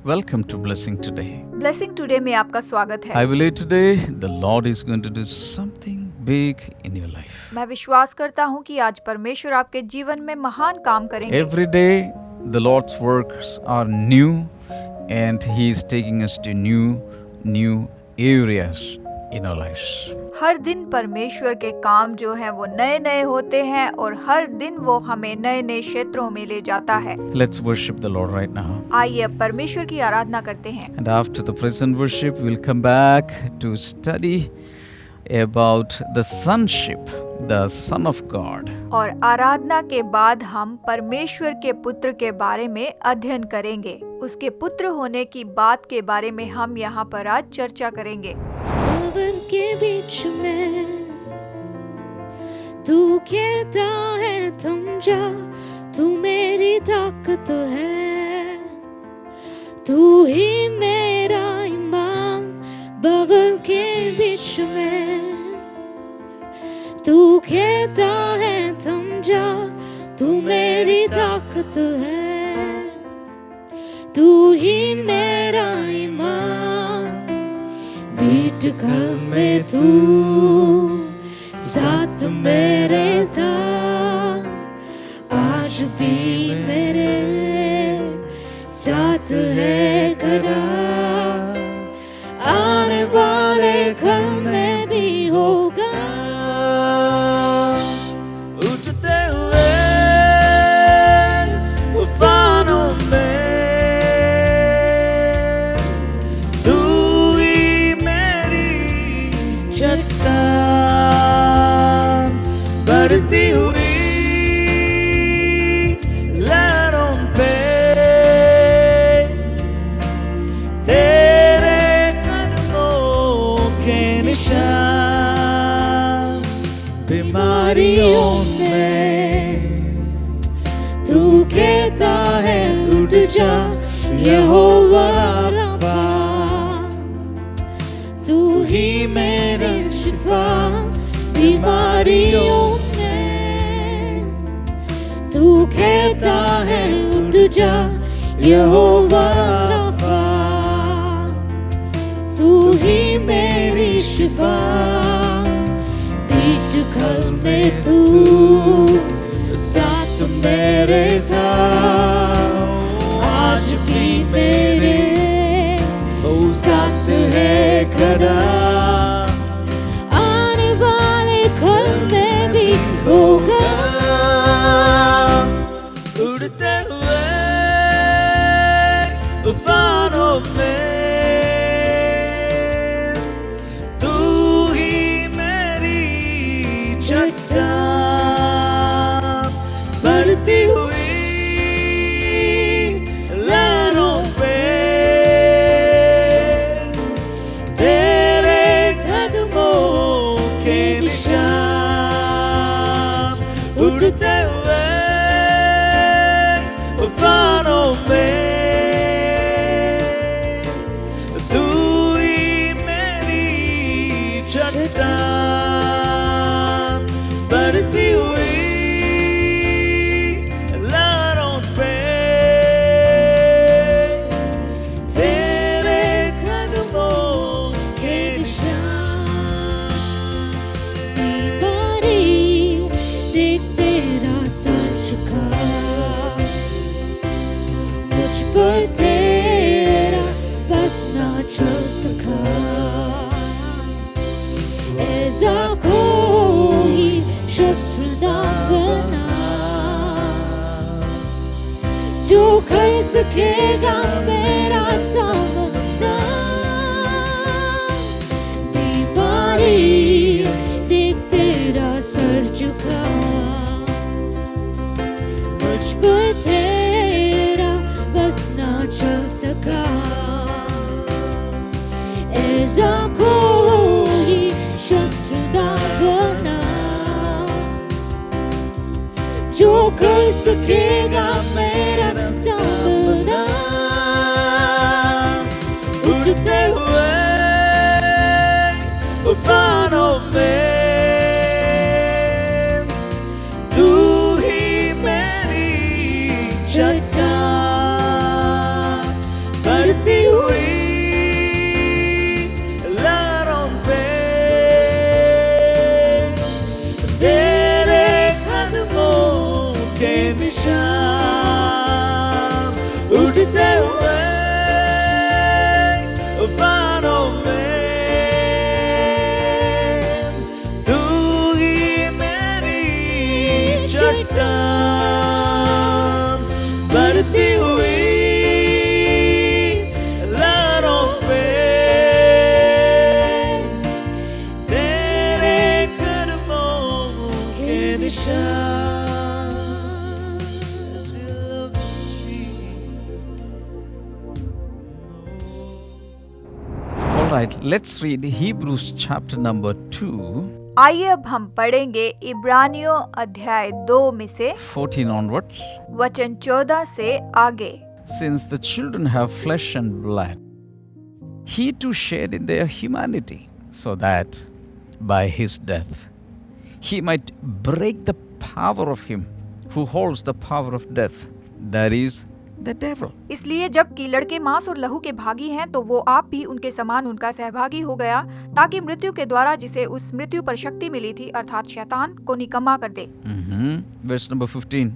Welcome to Blessing Today. Blessing today में आपका स्वागत है। I believe today the Lord is going to do something big in your life. मैं विश्वास करता हूँ कि आज परमेश्वर आपके जीवन में महान काम करेंगे। Every day the Lord's works are new and He is taking us to new areas in our lives. हर दिन परमेश्वर के काम जो हैं वो नए नए होते हैं और हर दिन वो हमें नए नए क्षेत्रों में ले जाता है। Let's worship the Lord right now. आइए अब परमेश्वर की आराधना करते हैं। And after the present worship, we'll come back to study about the sonship, the Son of God. और आराधना के बाद हम परमेश्वर के पुत्र के बारे में अध्ययन करेंगे। उसके पुत्र होने की बात के बारे में हम यहाँ पर आज चर्चा करेंगे। पवन के बीच में तू कहता है थम जा, तू मेरी ताकत है, तू ही मेरा ईमान। पवन के बीच में तू कहता है थम जा, तू मेरी ताकत है, तू ही मेरा ईमान। बीट घर में तू साथ मेरे था, आज भी मेरे साथ है खड़ा, आने वाले घर में भी होगा। उठते हुए तूफानों में तू ही मेरी चट्टान, बढ़ती हुई लहरों पे तेरे कदमों के निशान। बीमारियों में तू कहता है उठ जा, यहोवा रफ़ा, तू ही मेरा शिफा। बीमारियों में तू कहता है उठ जा, यहोवा रफ़ा, तू ही मेरी शिफा। पीठ घर में तू साथ मेरे था, आज भी मेरे साथ है खड़ा, आने वाले घर में भी होगा। उड़ते हुए तूफानों में तू ही मेरी चट्टान, बढ़ती हुई लहरों पे तेरे कदमों के निशान। उड़ते हुए तूफानों में तू ही मेरी चट्टान, बढ़ती हुई लहरों पे तेरे कदमों के निशान। बीमारी देख तेरा सर झुका, मुझ पर तेरा बस ना चल सका। ऐसा कोई शस्त्र ना बना जो कर सकेगा मेरा सामना। बीमारी देख तेरा सर झुका, मुझ पर तेरा बस ना चल सका। ऐसा कोई शस्त्र ना बना जो कर सकेगा मेरा सामना। उड़ते हुए तूफानों में तू ही मेरी चट्टान, बढ़ती निशान उठते हुए तूफानों में तू ही मेरी चट्टान बढ़ती हुई लहरों पे तेरे कदमों के निशान All right, let's read Hebrews chapter number 2, आइए अब हम पढ़ेंगे इब्रानियों अध्याय 2 में से 14 onwards. वचन 14 से आगे। Since the children have flesh and blood, he too shared in their humanity, so that by his death he might break the power of him who holds the power of death, that is, the devil. इसलिए जबकि लड़के मांस और लहू के भागी हैं तो वो आप भी उनके समान उनका सहभागी हो गया, ताकि मृत्यु के द्वारा जिसे उस मृत्यु पर शक्ति मिली थी अर्थात शैतान को निकम्मा कर दे। Verse number 15.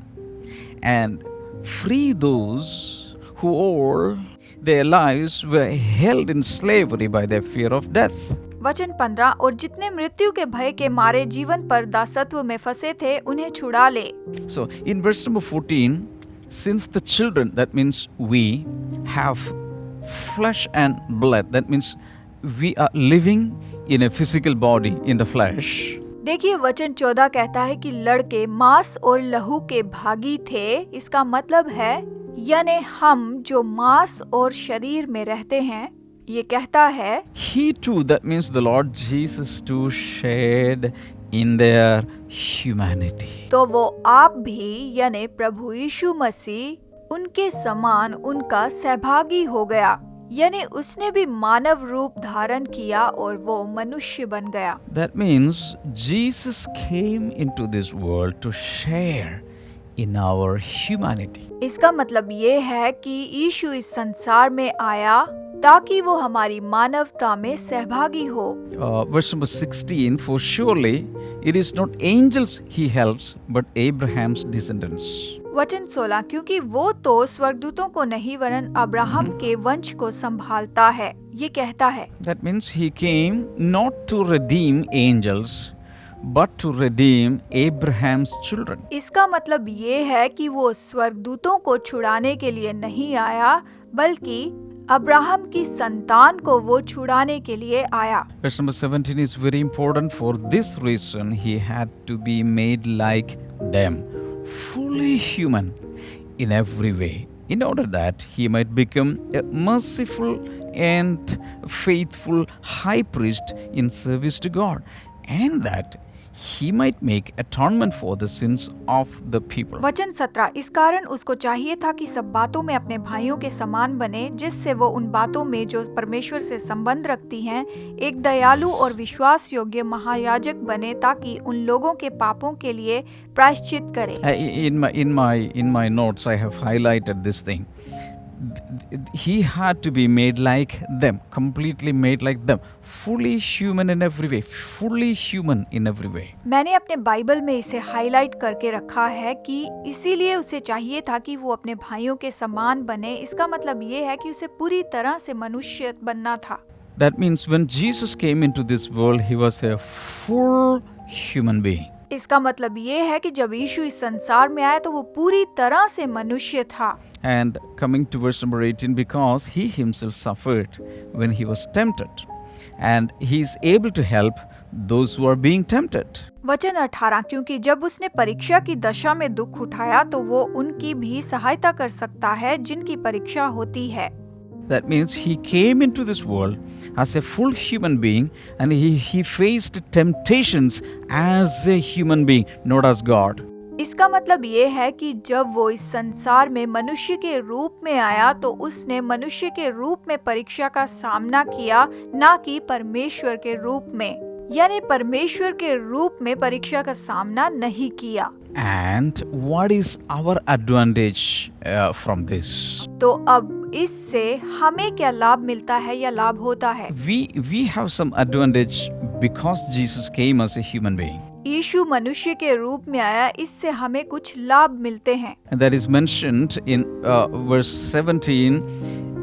And free those who all their lives were held in slavery by their fear of death. वचन 15 और जितने मृत्यु के भय के मारे जीवन पर दासत्व में फंसे थे उन्हें छुड़ा ले। So in verse number 14, since the children, that means we, have flesh and blood, that means we are living in a physical body in the flesh. देखिए वचन 14 कहता है कि लड़के मांस और लहू के भागी थे, इसका मतलब है यानी हम जो मांस और शरीर में रहते हैं, ये कहता है He too, that means the Lord Jesus too, shared in their humanity. तो वो आप भी यानी प्रभु यीशु मसीह उनके समान उनका सहभागी हो गया, यानी उसने भी मानव रूप धारण किया और वो मनुष्य बन गया। That means Jesus came into this world to share in our humanity. इसका मतलब ये है कि यीशु इस संसार में आया ताकि वो हमारी मानवता में सहभागी हो। Verse number 16, for surely it is not angels he helps, but Abraham's descendants. वचन 16, क्योंकि वो तो स्वर्गदूतों को नहीं वरन अब्राहम के वंश को संभालता है, ये कहता है। That means he came not to redeem angels, but to redeem Abraham's children. इसका मतलब ये है कि वो स्वर्गदूतों को छुड़ाने के लिए नहीं आया, बल्कि अब्राहम की संतान को वो छुड़ाने के लिए आया। Verse number 17 is very important. For this reason he had to be made like them, fully human in every way, in order that he might become a merciful and faithful high priest in service to God, and that he might make atonement for the sins of the people. वचन 17, इस कारण उसको चाहिए था कि सब बातों में अपने भाइयों के समान बने, जिससे वो उन बातों में जो परमेश्वर से संबंध रखती हैं एक दयालु और विश्वास योग्य महायाजक बने, ताकि उन लोगों के पापों के लिए प्रायश्चित करे। In my notes I have highlighted this thing. He had to be made like them, completely made like them, fully human in every way, fully human in every way. मैंने अपने बाइबल में इसे हाईलाइट करके रखा है कि इसीलिए उसे चाहिए था कि वो अपने भाइयों के समान बने। इसका मतलब ये है कि उसे पूरी तरह से मनुष्य बनना था। That means when Jesus came into this world, he was a full human being. इसका मतलब ये है कि जब यीशु इस संसार में आया तो वो पूरी तरह से मनुष्य था। And coming to verse number 18, because he himself suffered when he was tempted, and he is able to help those who are being tempted. वचन 18, क्योंकि जब उसने परीक्षा की दशा में दुख उठाया तो वो उनकी भी सहायता कर सकता है जिनकी परीक्षा होती है। That means he came into this world as a full human being, and he faced temptations as a human being, not as God. इसका मतलब ये है कि जब वो इस संसार में मनुष्य के रूप में आया तो उसने मनुष्य के रूप में परीक्षा का सामना किया, ना कि परमेश्वर के रूप में, यानी परमेश्वर के रूप में परीक्षा का सामना नहीं किया। And what is our advantage from this? तो अब इससे हमें क्या लाभ मिलता है या लाभ होता है? We have some advantage because Jesus came as a human being. यीशु मनुष्य के रूप में आया, इससे हमें कुछ लाभ मिलते हैं। And that is mentioned in verse 17.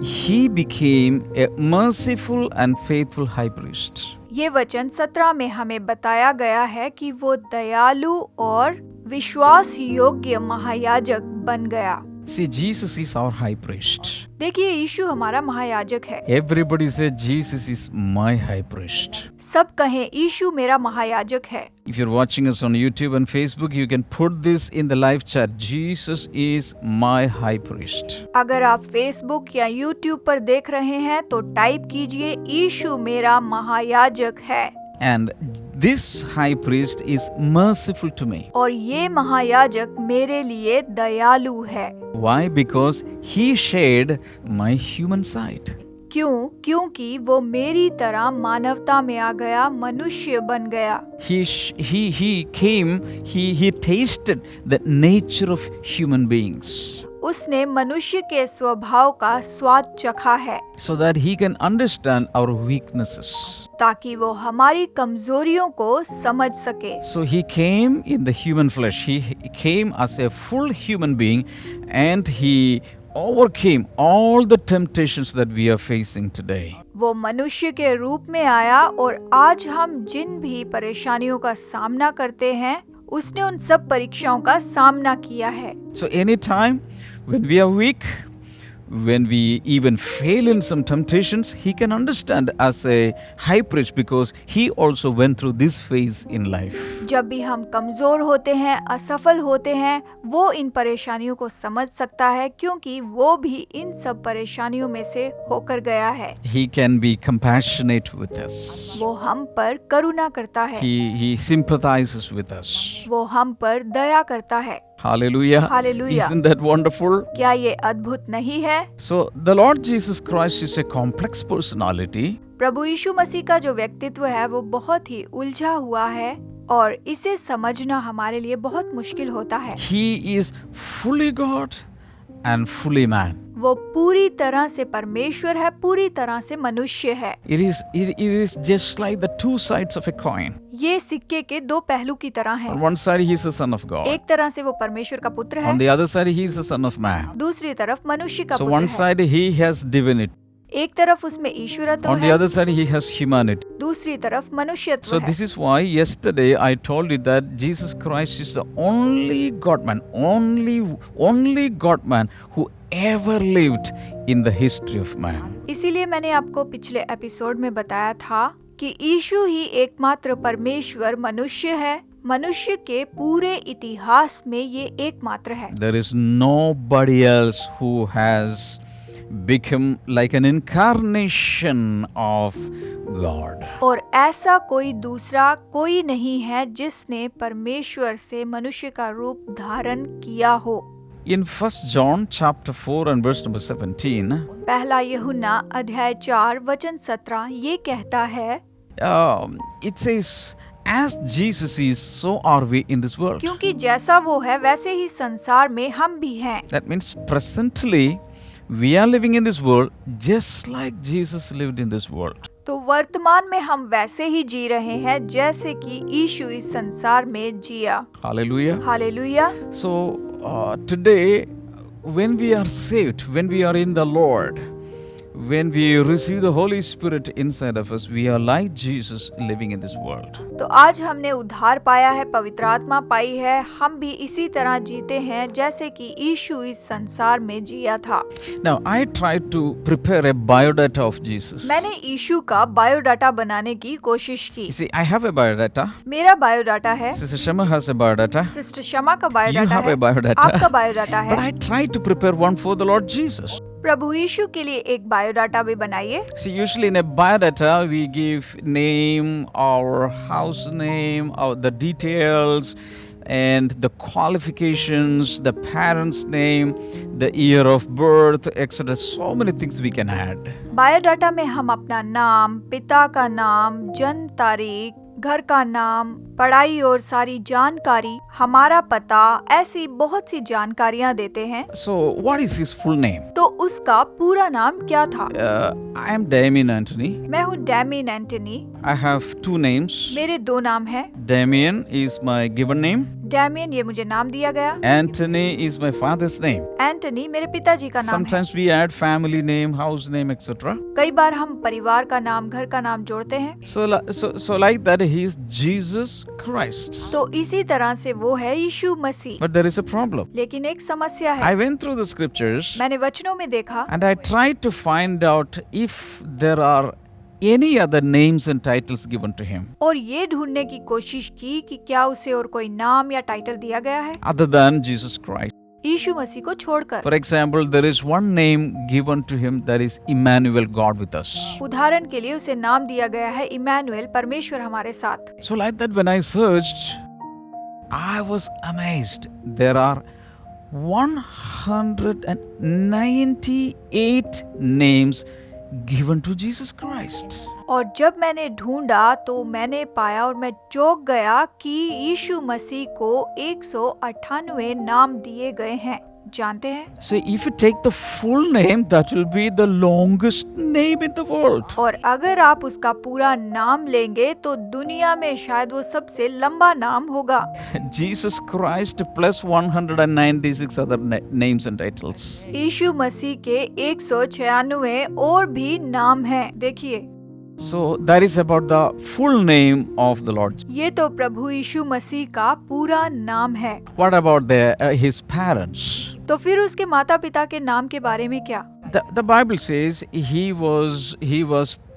He became a merciful and faithful high priest. ये वचन 17 में हमें बताया गया है कि वो दयालु और विश्वास योग्य महायाजक बन गया। See, Jesus is our high priest. देखिए, यीशु हमारा महायाजक है। Everybody say, Jesus is my high priest. सब कहें, यीशु मेरा महायाजक है। If you're watching us on YouTube and Facebook, you can put this in the live chat. Jesus is my high priest. अगर आप Facebook या YouTube पर देख रहे हैं तो टाइप कीजिए, यीशु मेरा महायाजक है। And this high priest is merciful to me. और ये महायाजक मेरे लिए दयालु है। Why? Because he shared my human side. क्यों? क्योंकि वो मेरी तरह मानवता में आ गया, मनुष्य बन गया। He came, he tasted the nature of human beings. उसने मनुष्य के स्वभाव का स्वाद चखा है, So that he can understand our weaknesses. ताकि वो हमारी कमजोरियों को समझ सके। So he came in the human flesh. He came as a full human being and he overcame all the temptations that we are facing today. वो मनुष्य के रूप में आया और आज हम जिन भी परेशानियों का सामना करते हैं, उसने उन सब परीक्षाओं का सामना किया है। So anytime when we are weak, when we even fail in some temptations, he can understand as a high priest because he also went through this phase in life. जब भी हम कमजोर होते हैं, असफल होते हैं, वो इन परेशानियों को समझ सकता है क्योंकि वो भी इन सब परेशानियों में से होकर गया है। He can be compassionate with us. वो हम पर करुणा करता है। He sympathizes with us. वो हम पर दया करता है। Hallelujah. Hallelujah. Isn't that wonderful? क्या ये अद्भुत नहीं है? So the Lord Jesus Christ is a complex personality. प्रभु यीशु मसीह का जो व्यक्तित्व है वो बहुत ही उलझा हुआ है और इसे समझना हमारे लिए बहुत मुश्किल होता है। He is fully God and fully man. वो पूरी तरह से परमेश्वर है, पूरी तरह से मनुष्य है। It is just like the two sides of a coin. ये सिक्के के दो पहलू की तरह है। On one side he is the son of God. एक तरह से वो परमेश्वर का पुत्र है, On the other side he is the son of man. दूसरी तरफ मनुष्य का So पुत्र one है। side he has divinity. एक तरफ उसमें ईश्वरत्व On the है, other side he has humanity. दूसरी तरफ मनुष्यत्व So है। this is why yesterday I told you that Jesus Christ is the only God man, only God man who ever lived in the history of man. इसीलिए मैंने आपको पिछले episode में बताया था कि यीशु ही एकमात्र परमेश्वर मनुष्य है। मनुष्य के पूरे इतिहास में ये एकमात्र है। There is nobody else who has become like an incarnation of God. और ऐसा कोई दूसरा कोई नहीं है जिसने परमेश्वर से मनुष्य का रूप धारण किया हो। In 1 John chapter 4 and verse number 17, पहला यूहन्ना अध्याय 4 वचन 17 ये कहता है, it says, as Jesus is, so are we in this world. क्योंकि जैसा वो है वैसे ही संसार में हम भी हैं। That means presently we are living in this world just like Jesus lived in this world. तो वर्तमान में हम वैसे ही जी रहे हैं जैसे कि यीशु इस संसार में जिया। Hallelujah. Hallelujah. So today when we are saved, when we are in the Lord, when we receive the Holy Spirit inside of us, we are like Jesus living in this world. तो आज हमने उद्धार पाया है, पवित्र आत्मा पाई है, हम भी इसी तरह जीते हैं जैसे कि यीशु इस संसार में जिया था। Now I tried to prepare a biodata of Jesus. मैंने यीशु का बायोडाटा बनाने की कोशिश की। You see, I have a biodata. मेरा बायोडाटा है, Sister Shema has a biodata. Sister Shama का You बायोडाटा have है, a biodata. आपका बायोडाटा But है। I tried to prepare one for the Lord Jesus. प्रभु यीशु के लिए एक बायोडाटा भी बनाइए। See, usually in a biodata, we give name, our house name, the details, and the qualifications, the parents' name, the year of birth, etc. So many things we can add. Biodata में हम अपना नाम, पिता का नाम, जन्म तारीख, घर का नाम, पढ़ाई और सारी जानकारी, हमारा पता, ऐसी बहुत सी जानकारियाँ देते हैं। So, what is his full name? तो उसका पूरा नाम क्या था? I am Damien Anthony. मैं हूँ Damian Antony. I have two names. मेरे 2 नाम हैं। Damien is my given name. Damian ये मुझे नाम दिया गया। Anthony is my father's name. Antony मेरे पिताजी का नाम है। Sometimes we add family name, house name, etc. कई बार हम परिवार का नाम, घर का नाम जोड़ते हैं। So like that, he is Jesus Christ. तो इसी तरह से वो है यीशु मसीह। But there is a problem. लेकिन एक समस्या I है। went through the scriptures मैंने वचनों में देखा and I tried to find out if there are any other names and titles given to him और ये ढूंढने की कोशिश की कि क्या उसे और कोई नाम या टाइटल दिया गया है other than Jesus Christ. यीशु मसीह को छोड़कर। For example, there is one name given to him, that is Emmanuel, God with us. उदाहरण के लिए उसे नाम दिया गया है इमैनुएल, परमेश्वर हमारे साथ। So like that, when I searched, I was amazed. There are 198 names given to Jesus Christ. और जब मैंने ढूंढा तो मैंने पाया और मैं चौंक गया कि यीशु मसीह को 198 नाम दिए गए हैं। जानते हैं? So if you take the full name, that will be the longest name in the world. और अगर आप उसका पूरा नाम लेंगे तो दुनिया में शायद वो सबसे लंबा नाम होगा। Jesus Christ plus 196 other names and titles. यीशु मसीह के 196 और भी नाम हैं। देखिए, So that is about the full name of the Lord. ये तो प्रभु यीशु मसीह का पूरा नाम है। What about his parents? तो फिर उसके माता पिता के नाम के बारे में क्या? The Bible says he was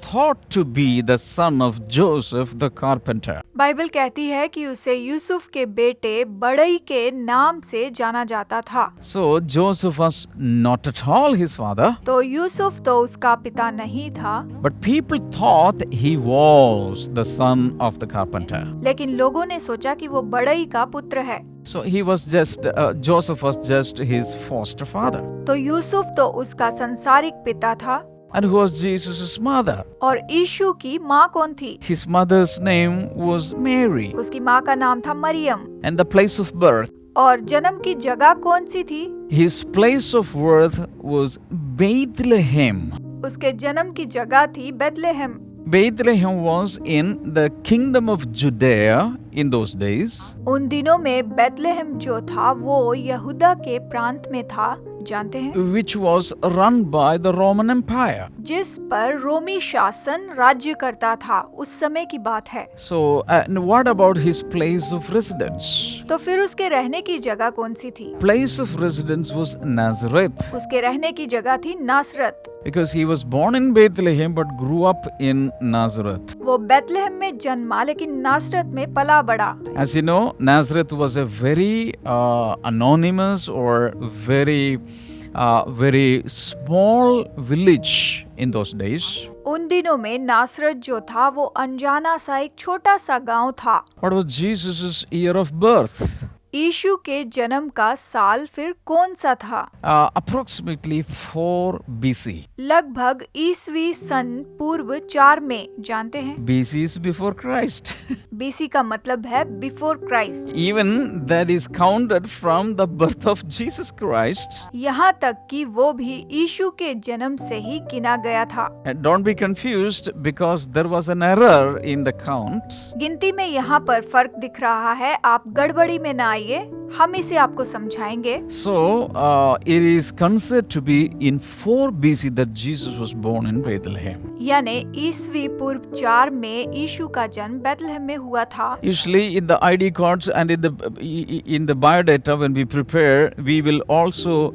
thought to be the son of Joseph the carpenter. Bible कहती है कि उसे यूसुफ के बेटे बड़ई के नाम से जाना जाता था। So Joseph was not at all his father, तो यूसुफ तो उसका पिता नहीं था, but people thought he was the son of the carpenter. लेकिन लोगों ने सोचा कि वो बड़ई का पुत्र है। So he was just Joseph was just his foster father. तो यूसुफ तो उसका संसारिक पिता था। And who was Jesus' mother? और यीशु की माँ कौन थी? His mother's name was Mary. उसकी माँ का नाम था Maryam. And the place of birth, और जन्म की जगह कौन सी थी? his place of birth was Bethlehem. उसके जन्म की जगह थी Bethlehem. Bethlehem was in the kingdom of Judea in those days. उन दिनों में बेथलेहम जो था वो यहूदा के प्रांत में था। जानते हैं? Which was run by the Roman Empire. जिस पर रोमी शासन राज्य करता था, उस समय की बात है। So, and what about his place of residence? तो फिर उसके रहने की जगह कौन सी थी? Place of residence was Nazareth, उसके रहने की जगह थी नासरत। because he was born in Bethlehem but grew up in Nazareth. वो बेथलेहम में जन्मा लेकिन नासरत में पला बड़ा। As you know, Nazareth was a very anonymous or very small village in those days. उन दिनों में नासरत जो था वो अनजाना सा एक छोटा सा गांव था। What was Jesus' year of birth? यीशु के जन्म का साल फिर कौन सा था? Approximately 4 BC. लगभग ईसवी सन पूर्व 4 में। जानते हैं? BC is before Christ. BC का मतलब है before Christ. Even that is counted from the birth of Jesus Christ. यहाँ तक कि वो भी यीशु के जन्म से ही गिना गया था। And don't be confused because there was an error in the count. गिनती में यहाँ पर फर्क दिख रहा है, आप गड़बड़ी में ना आइए, हम इसे आपको समझाएंगे। So it is considered to be in 4 BC that Jesus was born in Bethlehem. यानी ईसवी पूर्व 4 में यीशु का जन्म बेथलेहम में हुआ था। Usually in the ID cards and in the biodata when we prepare, we will also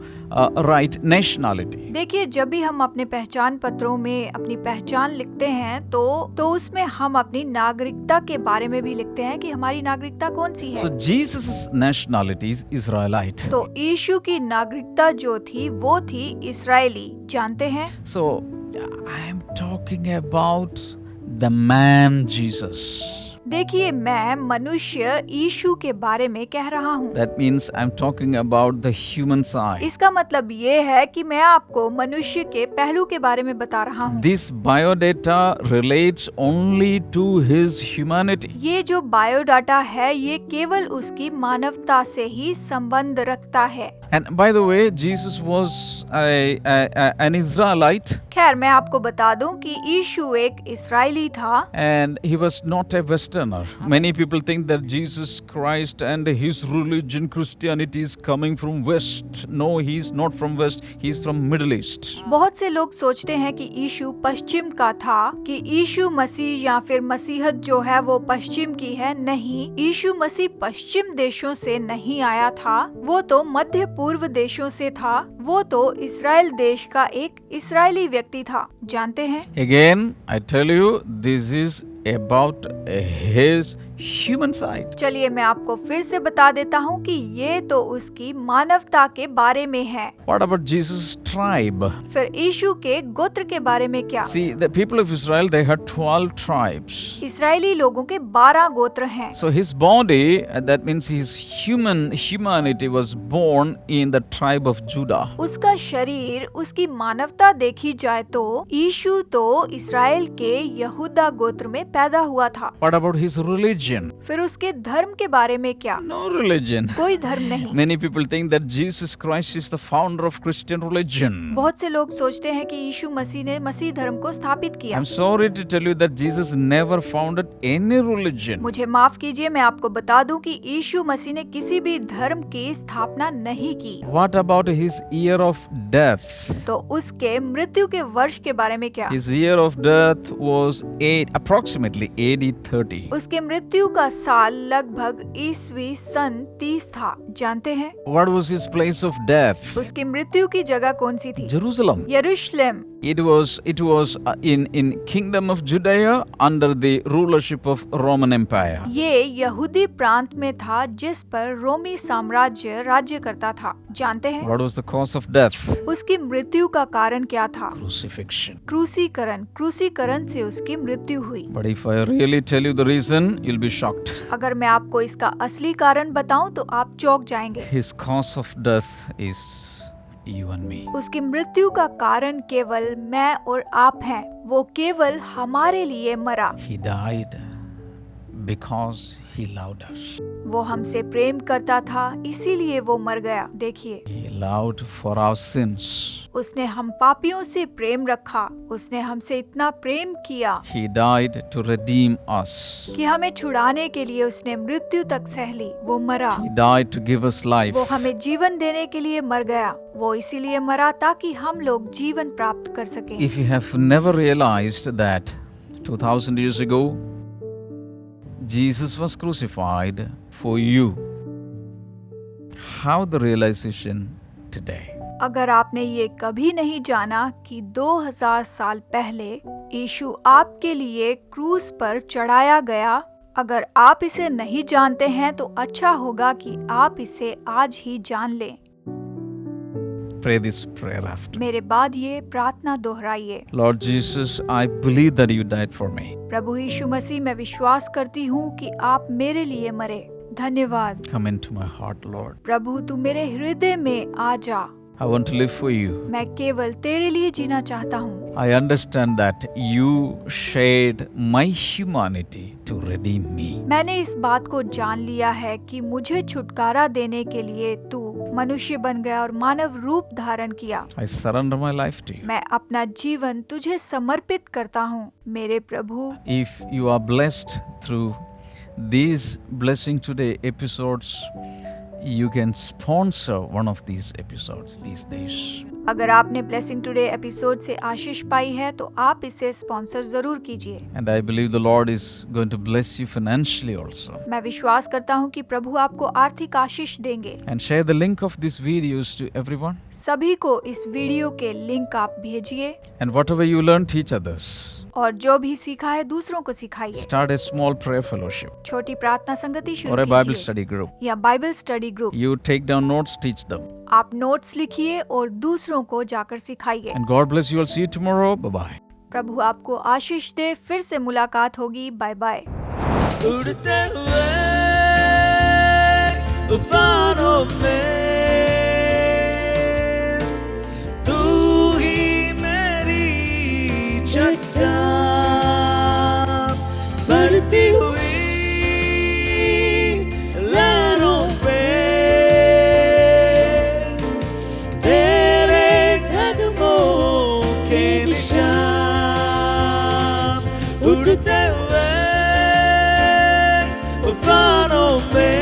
write nationality. देखिए, जब भी हम अपने पहचान पत्रों में अपनी पहचान लिखते हैं तो उसमें हम अपनी नागरिकता के बारे में भी लिखते हैं कि हमारी नागरिकता कौन सी है। So Jesus' nationality is Israelite. तो यीशु की नागरिकता जो थी वो थी इस्राएली। जानते हैं? So I am talking about the man Jesus. देखिए, मैं मनुष्य यीशु के बारे में कह रहा हूँ। That means I'm talking about the human side. इसका मतलब ये है कि मैं आपको मनुष्य के पहलू के बारे में बता रहा हूँ। This biodata relates only to his humanity. ये जो बायोडाटा है ये केवल उसकी मानवता से ही संबंध रखता है। And by the way, Jesus was an Israelite. खैर, मैं आपको बता दूं कि यीशु एक इस्राएली था And he was not a Westerner. Many people think that Jesus Christ and his religion, Christianity, is coming from West. No, he is not from West. He is from Middle East. बहुत से लोग सोचते हैं कि यीशु पश्चिम का था, कि यीशु मसीह या फिर मसीहत जो है वो पश्चिम की है। नहीं, यीशु मसीह पश्चिम देशों से नहीं आया था, वो तो मध्य पूर्व देशों से था। वो तो इस्राएल देश का एक इस्राएली व्यक्ति था। जानते हैं, Again, I tell you, this is about his human side. चलिए मैं आपको फिर से बता देता हूँ कि ये तो उसकी मानवता के बारे में है। What about Jesus' tribe? फिर यीशु के गोत्र के बारे में क्या? See, the people of Israel, they had 12 tribes. इस्राएली लोगों के 12 गोत्र हैं। So his body, that means his humanity was born in the tribe of Judah. उसका शरीर, उसकी मानवता देखी जाए तो यीशु तो इस्राएल के यहूदा गोत्र में पैदा हुआ था। What about his religion? फिर उसके धर्म के बारे में क्या? No religion. कोई धर्म नहीं। Many people think that Jesus Christ is the founder of Christian religion. बहुत से लोग सोचते हैं कि यीशु मसीह ने मसीह धर्म को स्थापित किया। I'm sorry to tell you that Jesus never founded any religion. मुझे माफ कीजिए, मैं आपको बता दूं कि यीशु मसीह ने किसी भी धर्म की स्थापना नहीं की। What about his year of death? तो उसके मृत्यु के वर्ष के बारे में क्या? His year of death was approximately AD 30. उसके मृत्यु का साल लगभग ईस्वी सन 30 था। जानते हैं, What was his place of death? उसकी मृत्यु की जगह कौन सी थी? Jerusalem. यरूशलेम। It was in Kingdom of Judea under the rulership of Roman Empire. ये यहूदी प्रांत में था जिस पर रोमी साम्राज्य राज्य करता था। जानते हैं, What was the cause of death? उसकी मृत्यु का कारण क्या था? Crucifixion. क्रूसीकरण से उसकी मृत्यु हुई। But if I really tell you the reason, you'll be shocked. अगर मैं आपको इसका असली कारण बताऊं तो आप चौंक जाएंगे। His cause of death is you and me. उसकी मृत्यु का कारण केवल मैं और आप हैं। वो केवल हमारे लिए मरा। He died because he loved us. वो हमसे प्रेम करता था, इसीलिए वो मर गया। देखिए, He loved for our sins. उसने हम पापियों से प्रेम रखा। उसने हमसे इतना प्रेम किया He died to redeem us. कि हमें छुड़ाने के लिए उसने मृत्यु तक सह ली। वो मरा। He died to give us life. वो हमें जीवन देने के लिए मर गया। वो इसीलिए मरा ताकि हम लोग जीवन प्राप्त कर सकें। If you have never realized that 2000 years ago Jesus was crucified for you, how the realization today? अगर आपने ये कभी नहीं जाना कि 2000 साल पहले यीशु आपके लिए क्रूस पर चढ़ाया गया, अगर आप इसे नहीं जानते हैं तो अच्छा होगा कि आप इसे आज ही जान लें। Pray this prayer after. मेरे बाद ये प्रार्थना दोहराइए। Lord Jesus, I believe that you died for me. प्रभु यीशु मसीह, मैं विश्वास करती हूँ कि आप मेरे लिए मरे। धन्यवाद। Come into my heart, Lord. प्रभु, तू मेरे हृदय में आ जा। I want to live for you. मैं केवल तेरे लिए जीना चाहता हूँ। I understand that you shared my humanity to redeem me. मैंने इस बात को जान लिया है कि मुझे छुटकारा देने के लिए तू मनुष्य बन गया और मानव रूप धारण किया। I surrender my life to you. मैं अपना जीवन तुझे समर्पित करता हूँ मेरे प्रभु। If you are blessed through these Blessing Today episodes, you can sponsor one of these episodes these days. अगर आपने ब्लेसिंग टुडे एपिसोड से आशीष पाई है तो आप इसे स्पॉन्सर जरूर कीजिए। And I believe the Lord is going to bless you financially also. मैं विश्वास करता हूँ कि प्रभु आपको आर्थिक आशीष देंगे। And share the link of these videos to everyone. सभी को इस वीडियो के लिंक आप भेजिए And whatever you learn, teach others. और जो भी सीखा है दूसरों को सिखाइए। Start a small prayer fellowship छोटी प्रार्थना संगति शुरू or a Bible कीजिए study group. या Bible study group. You take down notes, teach them. आप नोट्स लिखिए और दूसरों को जाकर सिखाइए। And God bless you. I'll see you tomorrow. Bye-bye. प्रभु आपको आशीष दे। फिर से मुलाकात होगी। Bye bye. उड़ते हुए तूफानों में तू ही मेरी चट्टान बढ़ती हुई लहरों पे तेरे कदमों के निशान उड़ते हुए तूफानों में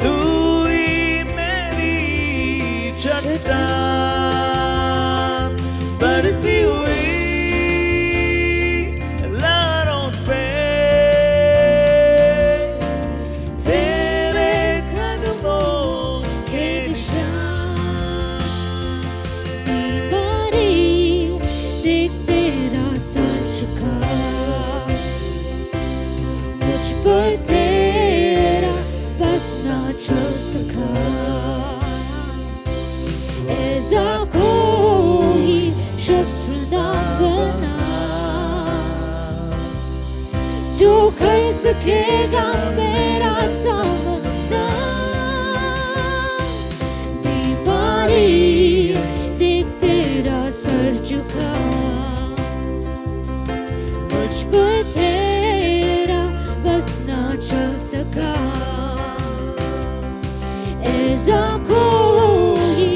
तू ही मेरी चट्टान बढ़ती हुई लहरों पे तेरे कदमों के निशान बीमारी देख तेरा सर झुका मुझ पर तेरा बस ना चल सका ऐसा कोई शस्त्र ना बना जो कर सकेगा मेरा सामना बीमारी देख तेरा सर झुका मुझ पर तेरा बस ना चल सका ऐसा कोई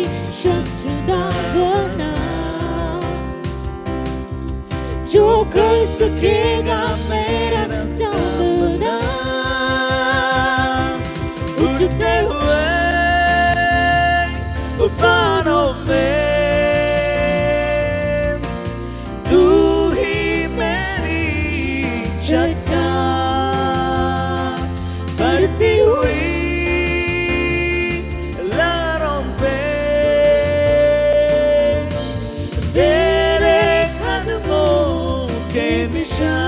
शस्त्र ना बना जो कर सकेगा मेरा सामना उड़ते हुए तूफानों में तू ही मेरी चट्टान बढ़ती हुई लहरों पे तेरे कदमों के निशान